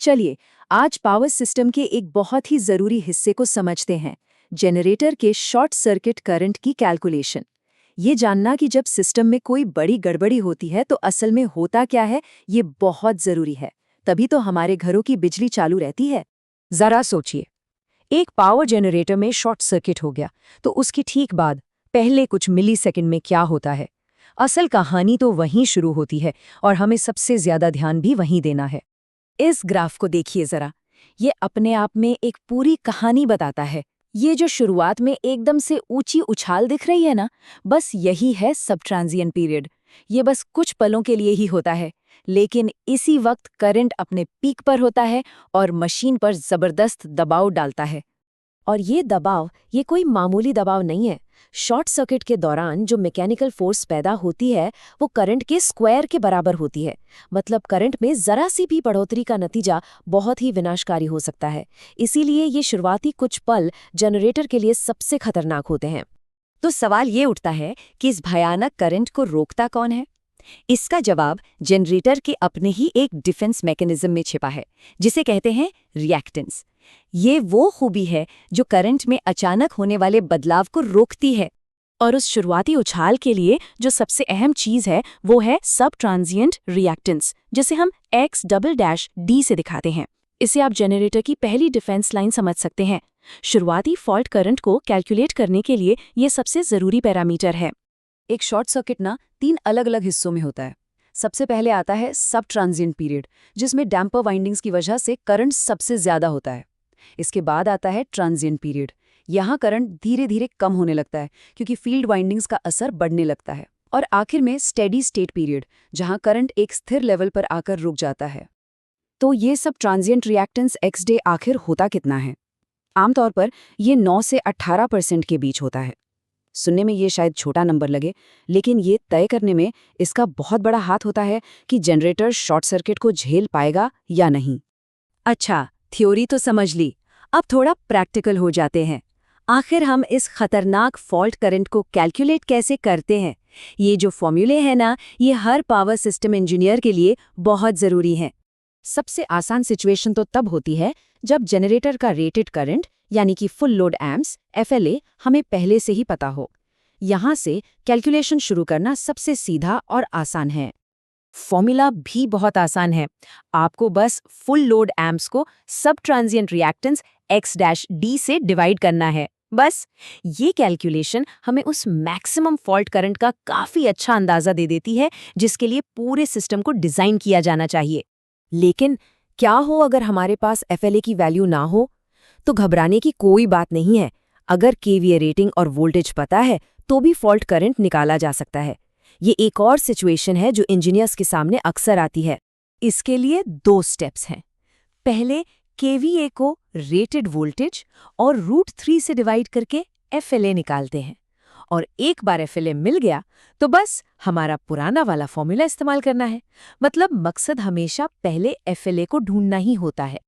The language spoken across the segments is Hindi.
चलिए आज पावर सिस्टम के एक बहुत ही जरूरी हिस्से को समझते हैं, जनरेटर के शॉर्ट सर्किट करंट की कैलकुलेशन। ये जानना कि जब सिस्टम में कोई बड़ी गड़बड़ी होती है तो असल में होता क्या है, ये बहुत जरूरी है। तभी तो हमारे घरों की बिजली चालू रहती है। जरा सोचिए, एक पावर जनरेटर में शॉर्ट सर्किट हो गया तो उसकी ठीक बाद पहले कुछ मिलीसेकंड में क्या होता है। असल कहानी तो वहीं शुरू होती है और हमें सबसे ज्यादा ध्यान भी वहीं देना है। इस ग्राफ को देखिए जरा, ये अपने आप में एक पूरी कहानी बताता है। ये जो शुरुआत में एकदम से ऊंची उछाल दिख रही है ना, बस यही है सब ट्रांजिएंट पीरियड। ये बस कुछ पलों के लिए ही होता है, लेकिन इसी वक्त करंट अपने पीक पर होता है और मशीन पर जबरदस्त दबाव डालता है। और ये दबाव ये कोई मामूली दबाव नहीं है। शॉर्ट सर्किट के दौरान जो मैकेनिकल फोर्स पैदा होती है वो करंट के स्क्वायर के बराबर होती है। मतलब करंट में जरा सी भी बढ़ोतरी का नतीजा बहुत ही विनाशकारी हो सकता है। इसीलिए ये शुरुआती कुछ पल जनरेटर के लिए सबसे खतरनाक होते हैं। तो सवाल ये उठता है कि इस भयानक करंट को रोकता कौन है? इसका जवाब जनरेटर के अपने ही एक डिफेंस मैकेनिज्म में छिपा है, जिसे कहते हैं रिएक्टेंस। ये वो खूबी है जो करंट में अचानक होने वाले बदलाव को रोकती है। और उस शुरुआती उछाल के लिए जो सबसे अहम चीज है वो है सब ट्रांजिएंट रिएक्टेंस, जिसे हम X�D से दिखाते हैं। इसे आप जनरेटर की पहली डिफेंस लाइन समझ सकते हैं। शुरुआती फॉल्ट करंट को कैलकुलेट करने के लिए ये सबसे जरूरी पैरामीटर है। एक शॉर्ट सर्किट ना 3 अलग अलग हिस्सों में होता है। सबसे पहले आता है सब ट्रांजिएंट पीरियड, जिसमें डैम्पर वाइंडिंग्स की वजह से करंट सबसे ज्यादा होता है। इसके बाद आता है ट्रांजिएंट पीरियड। यहाँ करंट धीरे धीरे कम होने लगता है क्योंकि फील्ड वाइंडिंग्स का असर बढ़ने लगता है। और आखिर में स्टेडी स्टेट पीरियड, जहाँ करंट एक स्थिर लेवल पर आकर रुक जाता है। तो ये सब ट्रांजिएंट रिएक्टेंस XD आखिर होता कितना है? आमतौर पर ये 9 से 18% के बीच होता है। सुनने में ये शायद छोटा नंबर लगे, लेकिन ये तय करने में इसका बहुत बड़ा हाथ होता है कि जनरेटर शॉर्ट सर्किट को झेल पाएगा या नहीं। अच्छा, थ्योरी तो समझ ली, अब थोड़ा प्रैक्टिकल हो जाते हैं। आखिर हम इस खतरनाक फॉल्ट करंट को कैलकुलेट कैसे करते हैं? ये जो फॉर्मूले हैं ना, ये हर पावर सिस्टम इंजीनियर के लिए बहुत ज़रूरी हैं। सबसे आसान सिचुएशन तो तब होती है जब जनरेटर का रेटेड करंट यानी कि फुल लोड एम्प्स FLA हमें पहले से ही पता हो। यहाँ से कैलकुलेशन शुरू करना सबसे सीधा और आसान है। फॉर्मूला भी बहुत आसान है। आपको बस फुल लोड एम्प्स को सब ट्रांजिएंट रिएक्टेंस X-D से डिवाइड करना है। बस ये कैलकुलेशन हमें उस मैक्सिमम फॉल्ट करंट का काफ़ी अच्छा अंदाज़ा दे देती है जिसके लिए पूरे सिस्टम को डिज़ाइन किया जाना चाहिए। लेकिन क्या हो अगर हमारे पास FLA की वैल्यू ना हो? तो घबराने की कोई बात नहीं है। अगर KVA रेटिंग और वोल्टेज पता है तो भी फॉल्ट करंट निकाला जा सकता है। ये एक और सिचुएशन है जो इंजीनियर्स के सामने अक्सर आती है। इसके लिए 2 स्टेप्स हैं। पहले KVA को रेटेड वोल्टेज और √3 से डिवाइड करके FLA निकालते हैं। और एक बार FLA मिल गया तो बस हमारा पुराना वाला फॉर्मूला इस्तेमाल करना है। मतलब मकसद हमेशा पहले FLA को ढूंढना ही होता है।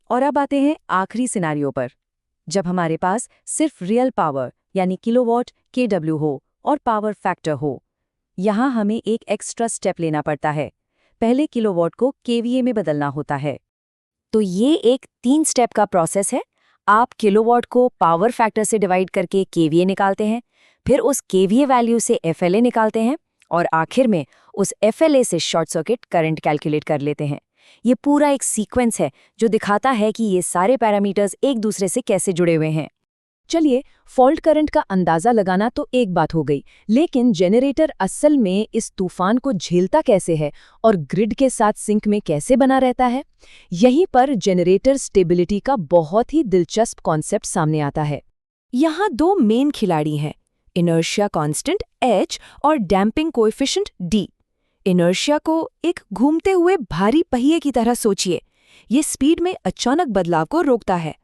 और अब आते हैं आखिरी सिनारियो पर, जब हमारे पास सिर्फ रियल पावर यानी किलोवाट kW हो और पावर फैक्टर हो। यहाँ हमें एक एक्स्ट्रा स्टेप लेना पड़ता है। पहले किलोवाट को KVA में बदलना होता है। तो ये एक 3 स्टेप का प्रोसेस है। आप किलोवाट को पावर फैक्टर से डिवाइड करके KVA निकालते हैं, फिर उस KVA वैल्यू से FLA निकालते हैं और आखिर में उस FLA से शॉर्ट सर्किट करंट कैलकुलेट कर लेते हैं। ये पूरा एक सीक्वेंस है जो दिखाता है कि ये सारे पैरामीटर्स एक दूसरे से कैसे जुड़े हुए हैं। चलिए, फॉल्ट करंट का अंदाजा लगाना तो एक बात हो गई, लेकिन जनरेटर असल में इस तूफान को झेलता कैसे है और ग्रिड के साथ सिंक में कैसे बना रहता है? यहीं पर जनरेटर स्टेबिलिटी का बहुत ही दिलचस्प कॉन्सेप्ट सामने आता है। यहाँ 2 मेन खिलाड़ी हैं, इनर्शिया कांस्टेंट H और डैम्पिंग कोएफिशिएंट D। इनर्शिया को एक घूमते हुए भारी पहिए की तरह सोचिए। ये स्पीड में अचानक बदलाव को रोकता है।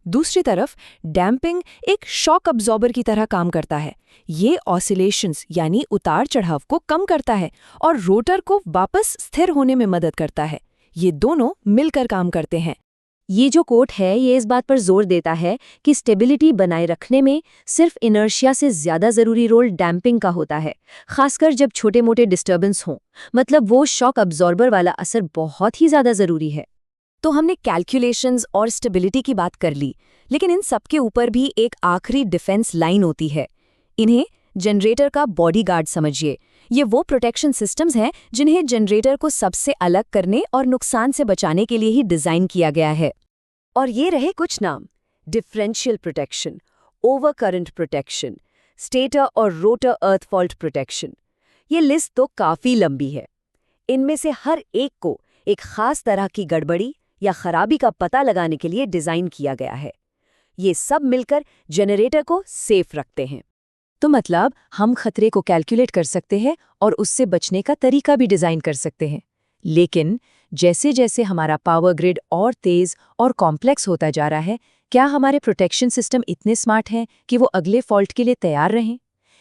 दूसरी तरफ डैम्पिंग एक शॉक अब्जॉर्बर की तरह काम करता है। ये ऑसिलेशंस यानी उतार चढ़ाव को कम करता है और रोटर को वापस स्थिर होने में मदद करता है। ये दोनों मिलकर काम करते हैं। ये जो कोट है ये इस बात पर जोर देता है कि स्टेबिलिटी बनाए रखने में सिर्फ इनर्शिया से ज्यादा जरूरी रोल डैम्पिंग का होता है, खासकर जब छोटे मोटे डिस्टर्बेंस हों। मतलब वो शॉक अब्जॉर्बर वाला असर बहुत ही ज्यादा जरूरी है। तो हमने कैलकुलेशंस और स्टेबिलिटी की बात कर ली, लेकिन इन सबके ऊपर भी एक आखिरी डिफेंस लाइन होती है। इन्हें जनरेटर का बॉडीगार्ड समझिए। ये वो प्रोटेक्शन सिस्टम्स हैं जिन्हें जनरेटर को सबसे अलग करने और नुकसान से बचाने के लिए ही डिज़ाइन किया गया है। और ये रहे कुछ नाम: differential protection, overcurrent protection, stator और रोटर अर्थ फॉल्ट प्रोटेक्शन। ये लिस्ट तो काफ़ी लंबी है। इनमें से हर एक को एक खास तरह की गड़बड़ी या खराबी का पता लगाने के लिए डिज़ाइन किया गया है। ये सब मिलकर जनरेटर को सेफ रखते हैं। तो मतलब हम खतरे को कैलकुलेट कर सकते हैं और उससे बचने का तरीका भी डिज़ाइन कर सकते हैं। लेकिन जैसे जैसे हमारा पावर ग्रिड और तेज़ और कॉम्प्लेक्स होता जा रहा है, क्या हमारे प्रोटेक्शन सिस्टम इतने स्मार्ट हैं कि वो अगले फॉल्ट के लिए तैयार रहें?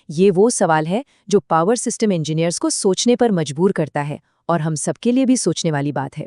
ये वो सवाल है जो पावर सिस्टम इंजीनियर्स को सोचने पर मजबूर करता है, और हम सबके लिए भी सोचने वाली बात है।